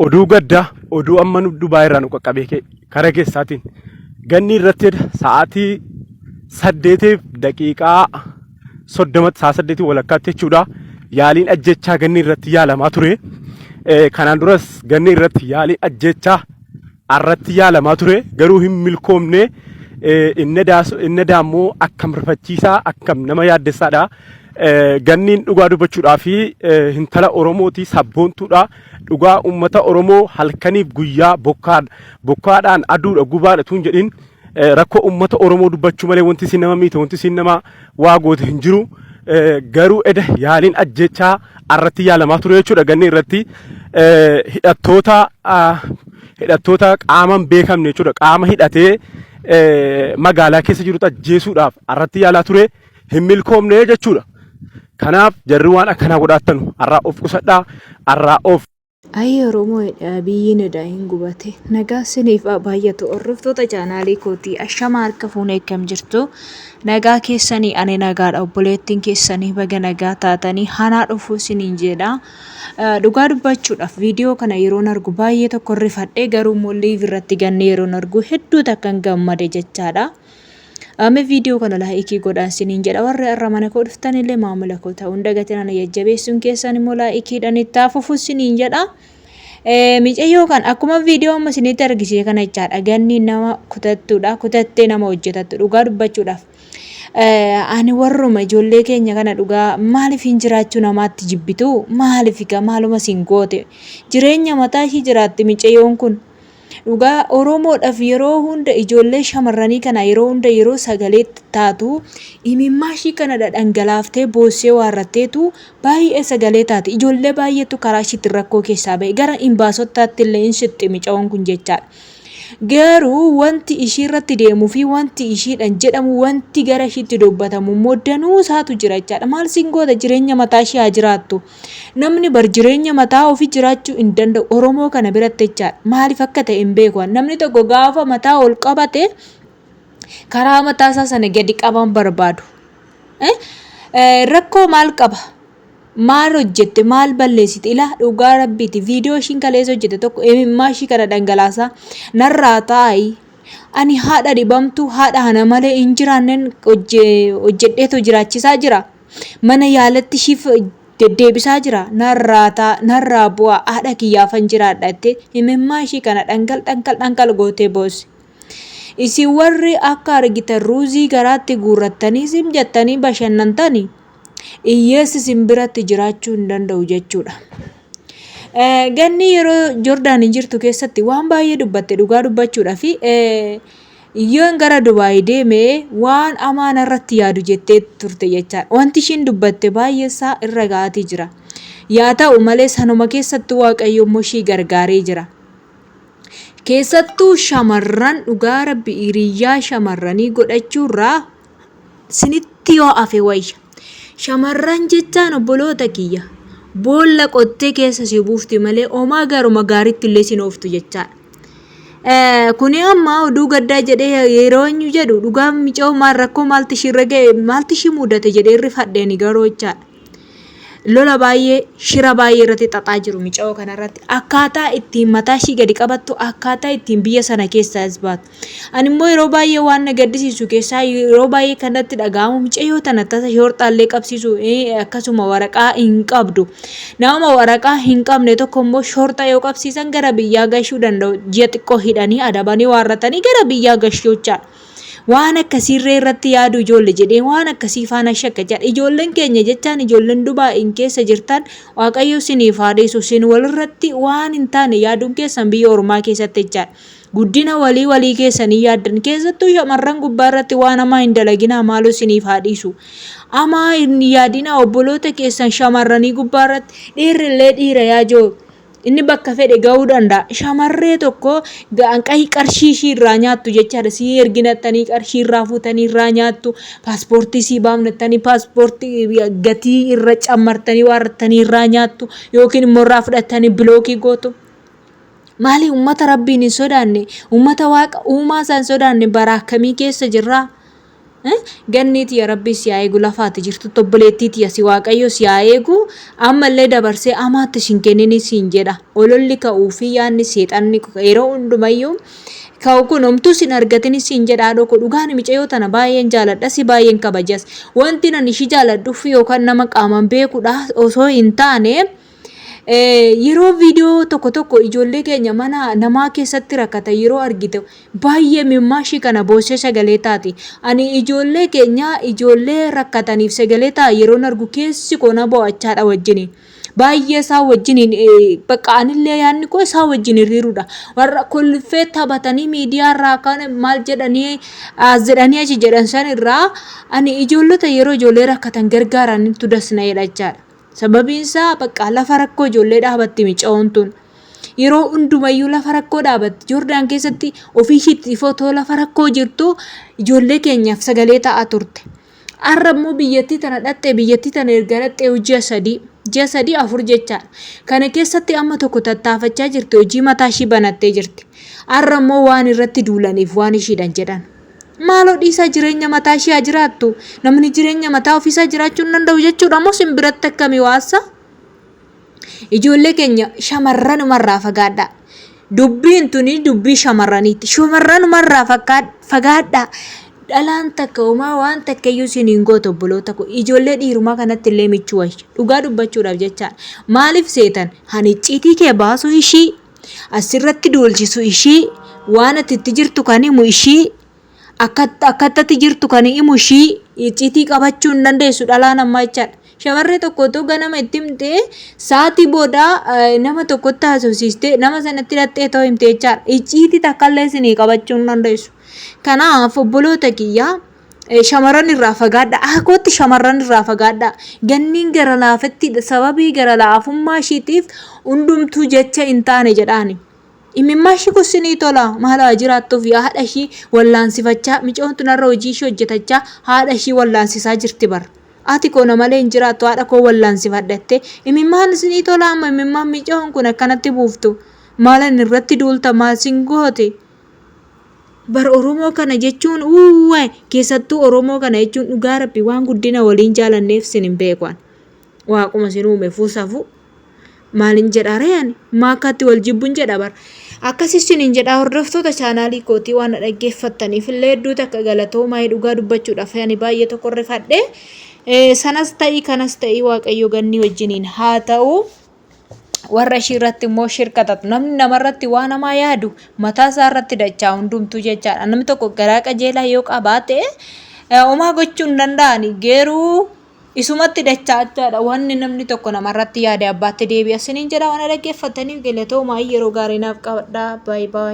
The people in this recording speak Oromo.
oduu gaddaa oduu amma nu Dubaay irraa nu qaqqabee karaa keessaatiin ganni irratti sa'aatii 8:30 walakkaatti jechuudha yaaliin ajjechaa ganni irratti yaalamaa ture. Kanaan duras ganni irratti yaaliin ajjechaa irratti yaalamaa ture garuu hin milkoomne. Inni daammoo akkam rifachiisaa akkam nama yaaddessaadha. Ganniin dhugaa dubbachuudhaa fi intala Oromooti sabboontuudha. Dhugaa uummata Oromoo halkaniif guyyaa bokkaadhaan aduudha gubaadha tun jedhin rakkoo uummata Oromoo dubbachuu malee wanti isin nama miite wanti isin nama waa goote hin jiru. Garuu yaaliin ajjechaa irratti yaalamaa ture jechuudha ganni irratti hidhattoota qaaman beekamne jechuudha qaama hidhatee magaalaa keessa jirutu ajjeesuudhaaf irratti yaalaa ture hin milkoomne jechuudha. Kanaaf jarri waan akkanaa godhaatanu arraa of qusadhaa arraa of. Ayyi Oromoodha biyyi nadaa hin gubate nagaa siniif baay'atu hordoftoota chaanaalii kootii ashama harka fuunee akkam jirtu nagaa keessanii ani nagaadha obboleettiin keessanii baga nagaa taatanii hanaa dhufuu siniin jedha. Dhugaa dubbachuudhaaf viidiyoo kana yeroon argu baay'ee tokko rifadhee garuu live irratti ganne yeroon argu hedduu takkan gammade jechaadha. Ame viidiyoo kana laayikii godhaan siniin jedha warra irra mana koo dhuftan illee maamila koo ta'uun dagatiin ana jajjabeessuun keessan immoo laayikiidhaan itti hafuuf siniin jedha. Miicayyoo kan akkuma viidiyoo amma isinitti argisiise kana jechaadha ganni nama kutattuudha kutattee nama hojjetattu dhugaa dubbachuudhaaf. Ani warruma ijoollee keenya kana dhugaa maaliif hin jiraachuu namaatti jibbitu maaliif maaluma siin goote jireenya mataa ishii jiraatti miicayyoon kun. Dhugaa Oromoodhaaf yeroo hunda ijoollee shamarranii kana yeroo hunda yeroo sagalee taatu imimmaa ishii kana dhangalaaftee boossee waarratteetu baay'ee sagalee taati ijoollee baay'eetu karaa ishiitti rakkoo keessaa ba'e gara imbaasotaatti illee hin shixxi micaawwan kun jechaadha. Garuu wanti ishii irratti deemuu fi wanti ishiidhaan jedhamu wanti gara ishiitti dubbatamu immoo danuu isaatu jira jechaadha. Maal siin goota jireenya mataa ishii haa jiraattu. Namni bar jireenya mataa ofii jiraachuu hin danda'u Oromoo kana biratti jechaadha. Maaliif akka ta'e hin beeku. Namni tokko gaafa mataa ol qabate karaa mataa isaa sana gadi qaban barbaadu. Rakkoo maal qaba? Maal hojjette maal balleessite ilaa dhugaa rabbiiti viidiyoo ishiin kaleessa hojjette tokko imimmaa ishii kana dhangalaasaa narraa taa'i ani haadha dhibamtu haadha hana malee hin jiraanneen hojjedheetu jiraachisaa jira mana yaalatti ishiif deddeebisaa jira narraa bu'aa haadha kiyyaafan jiraadha jettee imimmaa ishii kana dhangal gootee boossi. Isin warri akka argitan ruuzii garaatti guurrattanii sim jettanii bashannantanii iyyeessi simbiratti jiraachuu hin danda'u jechuudha. Ganni yeroo Joordaanii jirtu keessatti waan baay'ee dubbatte dhugaa dubbachuudhaa fi iyyoon gara Dubaay deemee waan amaana irratti yaadu jettee turte jechaadha. Wanti ishiin dubbatte baay'ee isaa irra ga'atii jira. Yaa ta'u malee sanuma keessattuu Waaqayyo immoo ishii gargaaree jira. Keessattuu shamarran dhugaa rabbi hiriyyaa shamarranii godhachuurraa sinitti yoo hafe wayya. Shamarran jechaan obboloota kiyya boolla qottee keessa si buufti malee homaa garuma gaariitti illee si ooftu jechaadha. Kuni amma oduu gaddaa jedhee yeroo inni jedhu dhugaa micaa'u maal rakkoo maalti ishirra ga'e maalti ishii mudate jedhee rifadheeni garuu jechaadha. Lola baay'ee shira baay'ee irratti xaxaa jiru micaa'u kanarratti akkaataa ittiin mataa ishii gadi qabattu akkaataa ittiin biyya sana keessaa as baatu. Ani immoo yeroo baay'ee waan na gaddisiisu keessaa yeroo baay'ee kanatti dhaga'amu micaa'oo tana tasa shorxaallee qabsiisu akkasuma waraqaa hin qabdu. Nama waraqaa hin qabne tokko immoo shorxa yoo qabsiisan gara biyyaa gashuu danda'u ji'a xiqqoo hidhanii adabanii waarratanii gara biyyaa gashuu jechaadha. Waan akkasiirree irratti yaadu ijoollee jedhee waan akkasii faana shakka jedha ijoolleen keenya jechaan ijoolleen Dubaayin keessa jirtan Waaqayyo siniif haa dhiisu sin walirratti waan hin taane yaaduun keessan biyya ormaa keessatti jechaadha. Guddina walii keessanii yaaddan keessattuu shamarran gubbaa irratti waan hamaa hin dalaginaa maaloo siniif haa dhiisu. Hamaa hin yaadinaa obboloota keessan shamarranii gubbaa irratti dhiirrillee dhiira yaa jiru. Inni bakka fedhe ga'uu danda'a. Shamarree tokko gaanqahi qarshii ishii irraa nyaattu jechaadha. Si erginattanii qarshii irraa fuutanii irraa nyaattu. Paaspoortii si baafnattanii paaspoortii gatii irra cammartanii waarrattanii irraa nyaattu. Yookiin immoo irraa fudhattanii bilookii gootu. Maali uummata rabbiin hin sodaanne uummata waaqa uumaa isaan sodaanne bara akkamii keessa jirra? ganniiti yaa rabbi si haa eegu lafaati jirtu obboleettiiti yaa si waaqayyo si haa eegu ammallee dabarsee amaatti sin kennini siin jedha ololli ka'uu fi yaanni seexanni yeroo hundumayyuu ka'u kun homtuu sin argatini siin jedha dhoko dhugaan micayyoo tana baay'een jaaladha si baay'een kabajas wanti nan ishi jaaladhuuf yookaan nama qaaman beekudha osoo hin taane yeroo viidiyoo tokko ijoollee keenya mana namaa keessatti rakkatan yeroo argite baay'ee mimmaashii kana boossee sagalee taati. Ani ijoollee keenya ijoollee rakkataniif sagalee ta'a yeroo argu keessi koona bo'achaadha wajjini. Baay'ee isaa wajjiniin bakka anillee yaadni koo isaa wajjin hiriirudha. Warra kolfee taphatanii miidiyaa irraa kan maal jedhanii as jedhanii achi jedhan san irraa ani ijoollota yeroo ijoollee rakkatan gargaaranitu dasna jedhachaadha. Sababiin isaa bakka lafa rakkoo ijoollee dhaabatti micaa'uun tun yeroo hundumayyuu lafa rakkoo dhaabatti Joordaan keessatti ofii ishiitti footoo lafa rakkoo jirtu ijoollee keenyaaf sagalee ta'aa turte. Har'a immoo biyyattii tana dhattee biyyattii tana erga dhattee ji'a sadii afur jechaadha. Kana keessatti amma tokko tattaafachaa jirti hojii mataa ishii banattee jirti. Har'a immoo waan irratti duulaniif waan ishiidhan jedhan. Maaloo dhiisaa jireenya mataa ishee jiraattu namni jireenya mataa ofiisaa jiraachuu hin danda'u jechuudha moo sin biratti akkamii waassa ijoollee keenya shamarranumarraa fagaadhaa dubbiin tuni dubbii shamarraniiti shamarranumarraa fagaadhaa dhalaan takka uumaa waan takkayyuu siniin gootu obboloota ko ijoollee dhiirumaa kanatti illee michuu wayya dhugaa dubbachuudhaaf jechaan maaliif seetan hani icciitii kee baasuu ishii asirratti duulchisu ishii waan ati itti jirtu kan himu ishii akkatti jirtu kan himu ishii icciitii qabachuu hin dandeessu dhalaan ammaa jechaadha. Shamarree tokkotu ganama itti himtee sa'aatii booda nama tokkotti haasofsiistee nama sanatti hidhattee ta'uu himtee jechaadha. Icciitii takkaallee isinii qabachuu hin dandeessu. Kanaaf obboloota kiyyaa shamarran irraa fagaadha. Akkootti shamarran irraa fagaadha. Ganniin gara laafetti sababii gara laafummaa ishiitiif hundumtuu jecha hin taane jedhaani. Imimmaashii kusinii tola maala jiraattuuf haadha ishii wallaansifachaa micoon tunarra hojii ishii hojjetachaa haadha ishii wallaansisaa jirti bar. Ati koona malee hin jiraattu haadha koo wallaansifadhatte imimmaan isinii tola amma imimmaan micoon kun akkanatti buuftu maalan irratti duulta maal sin goote. Bar Oromoo kana jechuun uwwaay keessattuu Oromoo kana jechuun dhugaa rabbi waan guddina waliin jaalanneef sin hin beekan. Waaquma sin uume fuusafu maalin jedha reeyani maakatti wal jibbuun jedha bar. Akkasisiniin jedha hordoftoota chaanaalii kootii waan dhaggeeffattaniif illee hedduu takka galatoomaa dhugaa dubbachuudhaaf ani baay'ee tokkorrifadhe sanas ta'ii kanas ta'ii waaqayyo ganni wajjiniin haa ta'u warra ishii irratti immoo shirkatatu namni namarratti waan namaa yaadu mataa isaa irratti dachaa hundumtuu jechaadha namni tokko garaa qajeelaa yoo qabaate homaa gochuu hin danda'ani geeruu isumatti dachaadha wanni namni tokko namarratti yaade abbaatti deebi'a siniin jedha waan dhaggeeffataniif galatoomaa yeroo gaarii naaf qabadhaa bye bye.